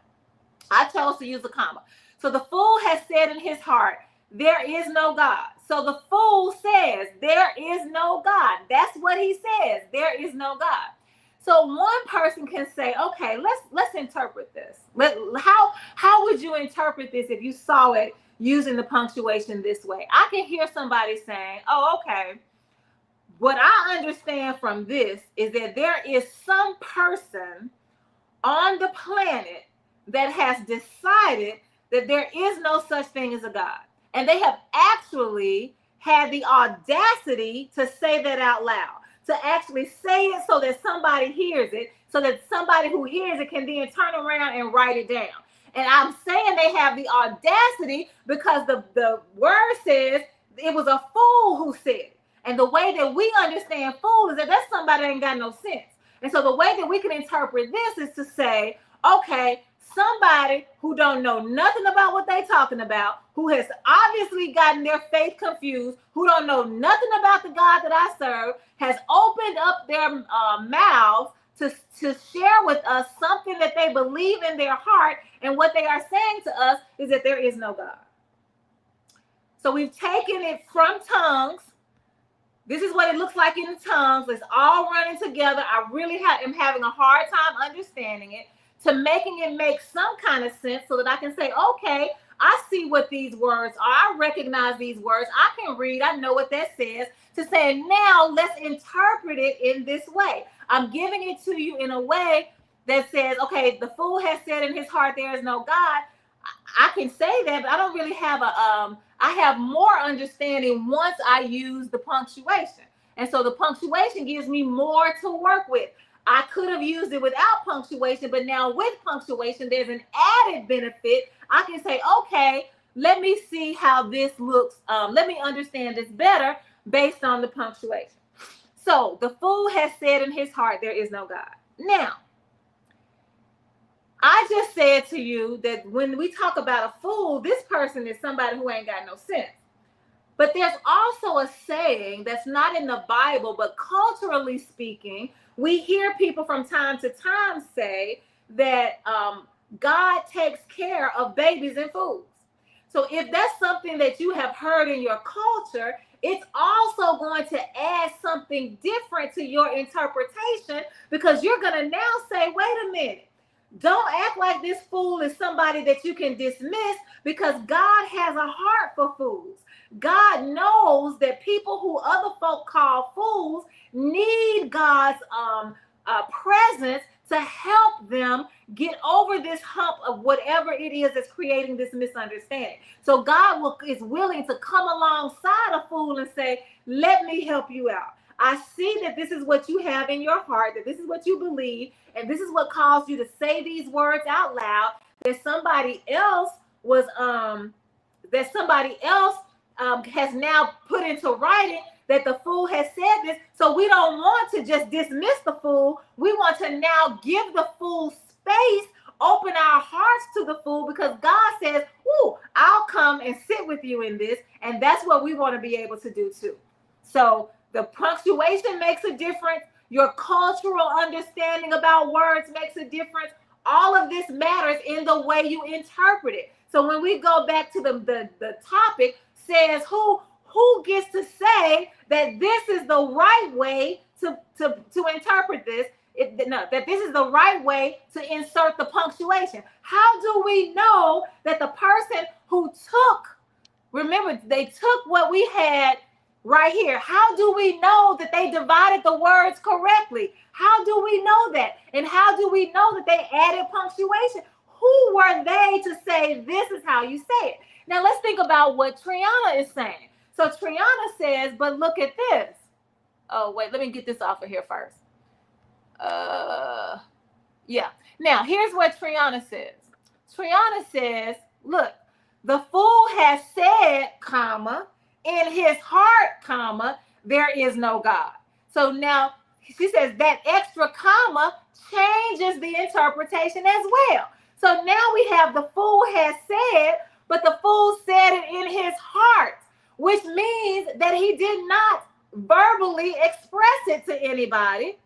I chose to use a comma. So the fool has said in his heart, there is no God. So the fool says, there is no God. That's what he says. There is no God. So one person can say, okay, let's interpret this. How would you interpret this if you saw it using the punctuation this way? I can hear somebody saying, oh, okay. What I understand from this is that there is some person on the planet that has decided that there is no such thing as a God. And they have actually had the audacity to say that out loud, to actually say it so that somebody hears it, so that somebody who hears it can then turn around and write it down. And I'm saying they have the audacity because the word says it was a fool who said it. And the way that we understand fool is that that's somebody that ain't got no sense. And so the way that we can interpret this is to say, okay, somebody who don't know nothing about what they're talking about, who has obviously gotten their faith confused, who don't know nothing about the God that I serve, has opened up their mouths to share with us something that they believe in their heart. And what they are saying to us is that there is no God. So we've taken it from tongues. This is what it looks like in tongues. It's all running together. I really am having a hard time understanding it, to making it make some kind of sense so that I can say, okay, I see what these words are. I recognize these words. I can read. I know what that says. To say, now let's interpret it in this way. I'm giving it to you in a way that says, okay, the fool has said in his heart, there is no God. I can say that, but I don't really have I have more understanding once I use the punctuation. And so the punctuation gives me more to work with. I could have used it without punctuation, but now with punctuation, there's an added benefit. I can say, okay, let me see how this looks. Let me understand this better based on the punctuation. So the fool has said in his heart, there is no God. Now, I just said to you that when we talk about a fool, this person is somebody who ain't got no sense. But there's also a saying that's not in the Bible, but culturally speaking, we hear people from time to time say that God takes care of babies and fools. So if that's something that you have heard in your culture, it's also going to add something different to your interpretation, because you're going to now say, wait a minute. Don't act like this fool is somebody that you can dismiss, because God has a heart for fools. God knows that people who other folk call fools need God's presence to help them get over this hump of whatever it is that's creating this misunderstanding. So God is willing to come alongside a fool and say, let me help you out. I see that this is what you have in your heart, that this is what you believe, and this is what caused you to say these words out loud, that somebody else was has now put into writing that the fool has said this. So we don't want to just dismiss the fool. We want to now give the fool space, open our hearts to the fool, because God says, ooh, I'll come and sit with you in this. And that's what we want to be able to do too. So the punctuation makes a difference. Your cultural understanding about words makes a difference. All of this matters in the way you interpret it. So when we go back to the topic, says who gets to say that this is the right way to interpret this, that this is the right way to insert the punctuation. How do we know that the person who took, remember, they took what we had right here. How do we know that they divided the words correctly? How do we know that? And how do we know that they added punctuation? Who were they to say this is how you say it? Now let's think about what Triana is saying. So Triana says, but look at this. Oh, wait, let me get this off of here first. Yeah. Now here's what Triana says. Triana says, look, the fool has said, comma, in his heart, comma, there is no God. So now she says that extra comma changes the interpretation as well. So now we have the fool has said, but the fool said it in his heart, which means that he did not verbally express it to anybody.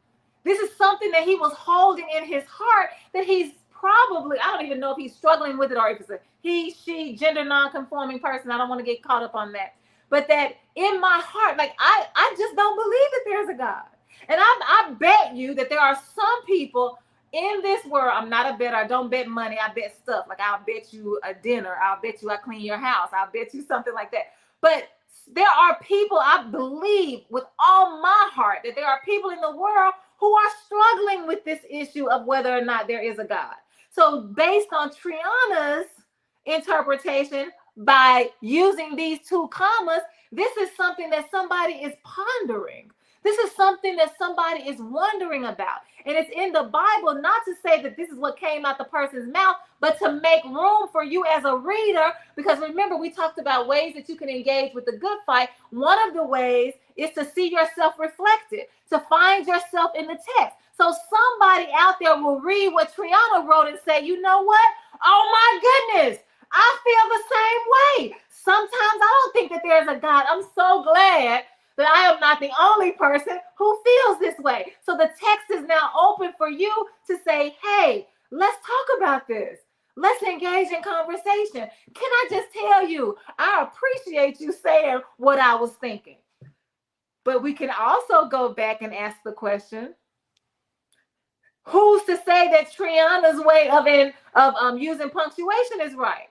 This is something that he was holding in his heart that he's probably, I don't even know if he's struggling with it or if it's a he, she, gender non-conforming person. I don't want to get caught up on that. But that in my heart, like I just don't believe that there's a God. And I bet you that there are some people in this world. I'm not a bettor. I don't bet money. I bet stuff. Like I'll bet you a dinner. I'll bet you I clean your house. I'll bet you something like that. But there are people, I believe with all my heart, that there are people in the world who are struggling with this issue of whether or not there is a God. So based on Triana's interpretation, by using these two commas, this is something that somebody is pondering. This is something that somebody is wondering about. And it's in the Bible, not to say that this is what came out the person's mouth, but to make room for you as a reader. Because remember, we talked about ways that you can engage with the good fight. One of the ways is to see yourself reflected, to find yourself in the text. So somebody out there will read what Triana wrote and say, you know what? Oh my goodness, I feel the same way. Sometimes I don't think that there's a God. I'm so glad that I am not the only person who feels this way. So the text is now open for you to say, hey, let's talk about this. Let's engage in conversation. Can I just tell you, I appreciate you saying what I was thinking. But we can also go back and ask the question, who's to say that Triana's way of using punctuation is right?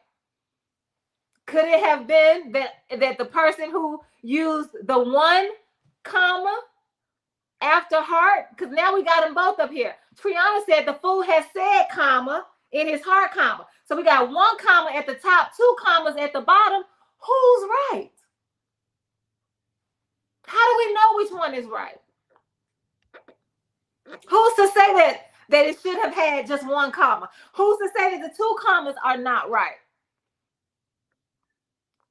Could it have been that the person who used the one comma after heart, because now we got them both up here. Triana said the fool has said comma in his heart comma. So we got one comma at the top, two commas at the bottom. Who's right? How do we know which one is right? Who's to say that it should have had just one comma? Who's to say that the two commas are not right?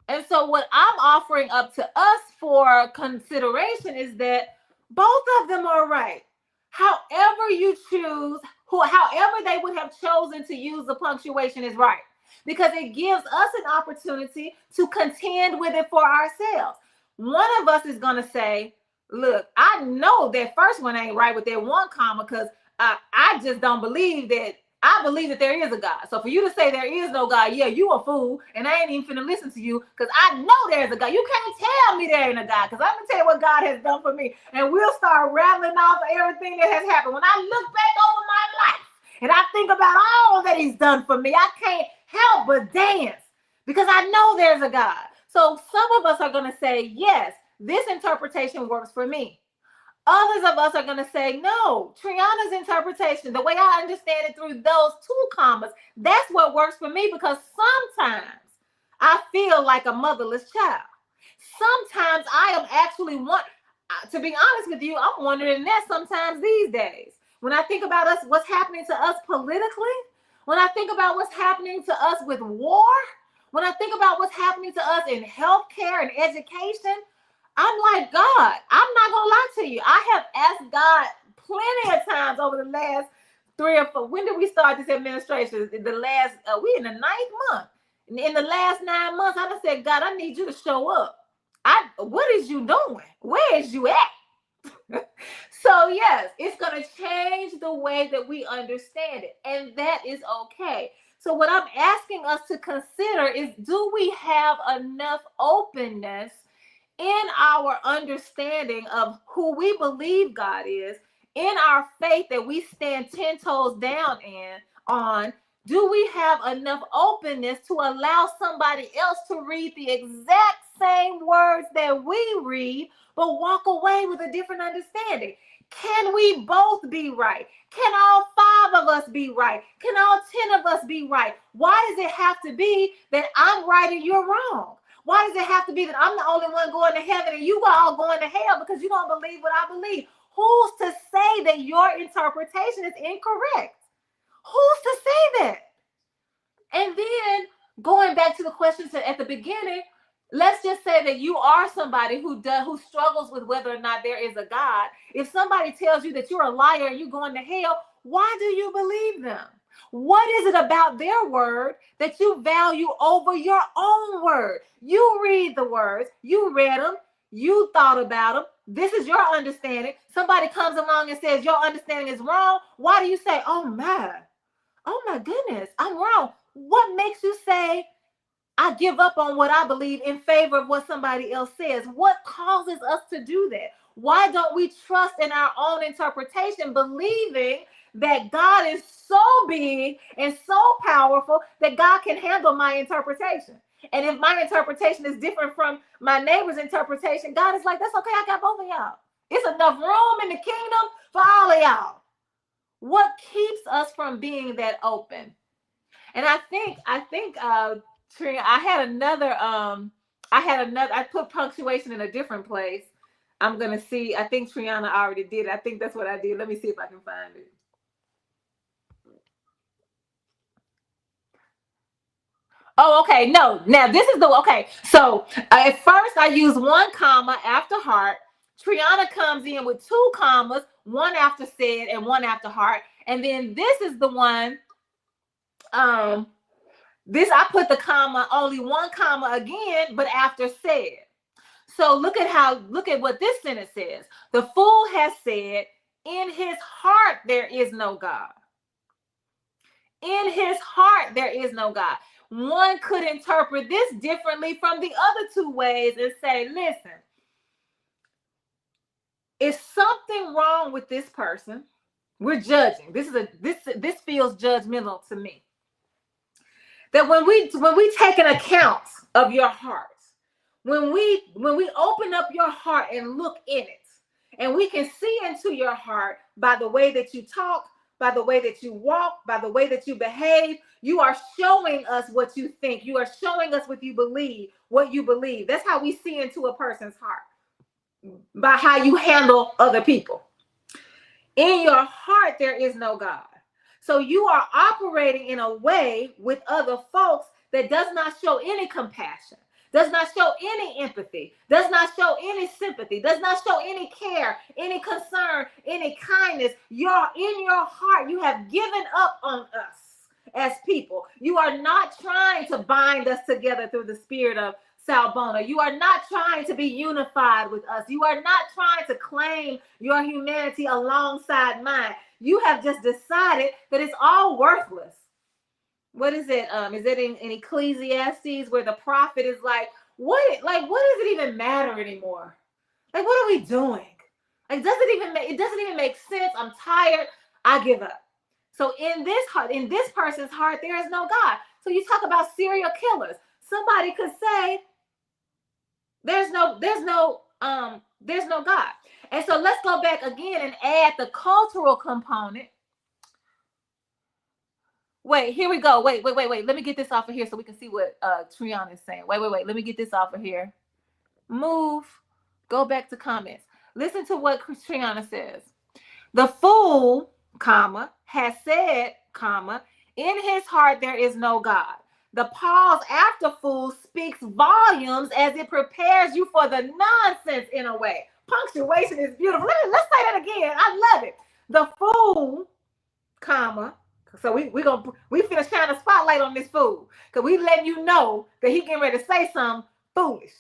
And so what I'm offering up to us for consideration is that both of them are right. However you choose, however they would have chosen to use the punctuation is right. Because it gives us an opportunity to contend with it for ourselves. One of us is going to say, look, I know that first one ain't right with that one comma because I just don't believe that. I believe that there is a God. So for you to say there is no God, yeah, you a fool, and I ain't even finna listen to you because I know there's a God. You can't tell me there ain't a God because I'm gonna tell you what God has done for me. And we'll start rattling off everything that has happened. When I look back over my life and I think about all that he's done for me, I can't help but dance because I know there's a God. So some of us are gonna say, yes, this interpretation works for me. Others of us are going to say, no, Triana's interpretation, the way I understand it through those two commas, that's what works for me because sometimes I feel like a motherless child. Sometimes I am actually to be honest with you, I'm wondering that sometimes these days. When I think about us, what's happening to us politically, when I think about what's happening to us with war, when I think about what's happening to us in healthcare and education, I'm like, God, I'm not going to lie to you. I have asked God plenty of times over the last 3 or 4. When did we start this administration? The last, we in the 9th month. In the last 9 months, I just said, God, I need you to show up. What is you doing? Where is you at? So yes, it's going to change the way that we understand it. And that is okay. So what I'm asking us to consider is, do we have enough openness in our understanding of who we believe God is, in our faith that we stand 10 toes down on, do we have enough openness to allow somebody else to read the exact same words that we read, but walk away with a different understanding? Can we both be right? Can all 5 of us be right? Can all 10 of us be right? Why does it have to be that I'm right and you're wrong? Why does it have to be that I'm the only one going to heaven and you all going to hell because you don't believe what I believe? Who's to say that your interpretation is incorrect? Who's to say that? And then going back to the questions at the beginning, let's just say that you are somebody who struggles with whether or not there is a God. If somebody tells you that you're a liar and you're going to hell, why do you believe them? What is it about their word that you value over your own word? You read the words, you read them, you thought about them. This is your understanding. Somebody comes along and says your understanding is wrong. Why do you say, oh my goodness, I'm wrong? What makes you say, I give up on what I believe in favor of what somebody else says? What causes us to do that? Why don't we trust in our own interpretation, believing that God is so big and so powerful that God can handle my interpretation? And if my interpretation is different from my neighbor's interpretation, God is like, that's okay, I got both of y'all. It's enough room in the kingdom for all of y'all. What keeps us from being that open? And I think Trina, I put punctuation in a different place. I'm gonna see. I think Triana already did. I think that's what I did. Let me see if I can find it. Oh, okay. No, now this is the okay. So at first I use one comma after heart. Triana comes in with two commas, one after said and one after heart. And then this is the one. This I put the comma, only one comma again, but after said. So look at what this sentence says. The fool has said, in his heart there is no God. In his heart there is no God. One could interpret this differently from the other two ways and say, listen, is something wrong with this person? We're judging. This feels judgmental to me. That when we take an account of your heart, when we open up your heart and look in it, and we can see into your heart by the way that you talk, by the way that you walk, by the way that you behave, you are showing us what you think. You are showing us what you believe, That's how we see into a person's heart, by how you handle other people. In your heart, there is no God. So you are operating in a way with other folks that does not show any compassion, does not show any empathy, does not show any sympathy, does not show any care, any concern, any kindness. In your heart, you have given up on us as people. You are not trying to bind us together through the spirit of Salbona. You are not trying to be unified with us. You are not trying to claim your humanity alongside mine. You have just decided that it's all worthless. What is it? Is it in Ecclesiastes where the prophet is like, what does it even matter anymore? Like, what are we doing? Like, it doesn't even make sense. I'm tired. I give up. So in this person's heart, there is no God. So you talk about serial killers. Somebody could say, there's no God. And so let's go back again and add the cultural component. Wait, here we go. Wait. Let me get this off of here so we can see what Triana is saying. Wait. Let me get this off of here. Move. Go back to comments. Listen to what Triana says. The fool, comma, has said, comma, in his heart there is no God. The pause after fool speaks volumes as it prepares you for the nonsense in a way. Punctuation is beautiful. Let's say that again. I love it. The fool, comma. So we finna shine a spotlight on this fool, because we letting you know that he getting ready to say something foolish.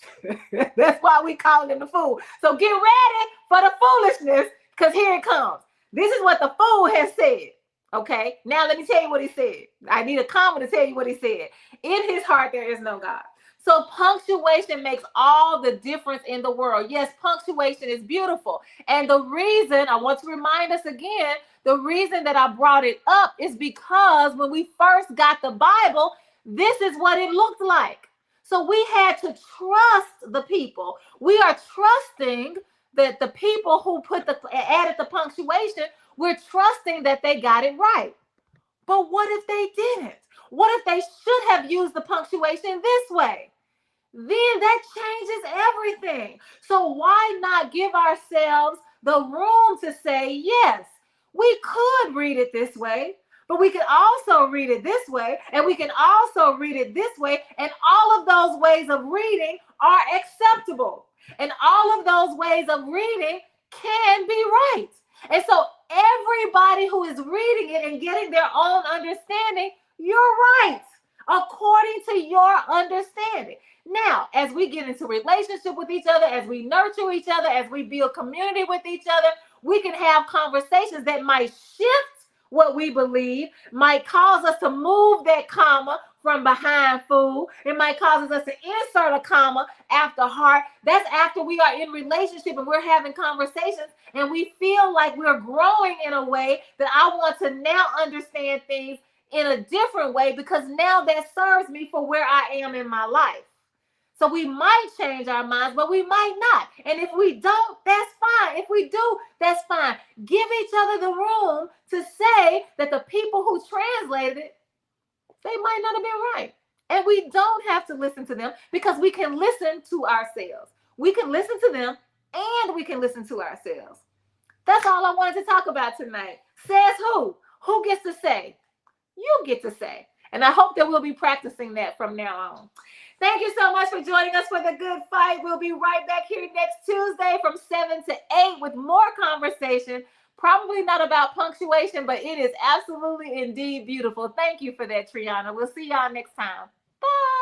That's why we calling him the fool. So get ready for the foolishness, because here it comes. This is what the fool has said. Okay, now let me tell you what he said. I need a comma to tell you what he said. In his heart, there is no God. So punctuation makes all the difference in the world. Yes, punctuation is beautiful. And the reason, I want to remind us again, the reason that I brought it up is because when we first got the Bible, this is what it looked like. So we had to trust the people. We are trusting that the people who added the punctuation, we're trusting that they got it right. But what if they didn't? What if they should have used the punctuation this way? Then that changes everything. So why not give ourselves the room to say, yes, we could read it this way, but we can also read it this way, and we can also read it this way, and all of those ways of reading are acceptable. And all of those ways of reading can be right. And so everybody who is reading it and getting their own understanding, you're right, according to your understanding. Now, as we get into relationship with each other, as we nurture each other, as we build community with each other, we can have conversations that might shift what we believe, might cause us to move that comma from behind food. It might cause us to insert a comma after heart. That's after we are in relationship and we're having conversations and we feel like we're growing in a way that I want to now understand things in a different way, because now that serves me for where I am in my life. So we might change our minds, but we might not. And if we don't, that's fine. If we do, that's fine. Give each other the room to say that the people who translated it, they might not have been right. And we don't have to listen to them, because we can listen to ourselves. We can listen to them and we can listen to ourselves. That's all I wanted to talk about tonight. Says who? Who gets to say? You get to say. And I hope that we'll be practicing that from now on. Thank you so much for joining us for The Good Fight. We'll be right back here next Tuesday from 7 to 8 with more conversation. Probably not about punctuation, but it is absolutely indeed beautiful. Thank you for that, Triana. We'll see y'all next time. Bye.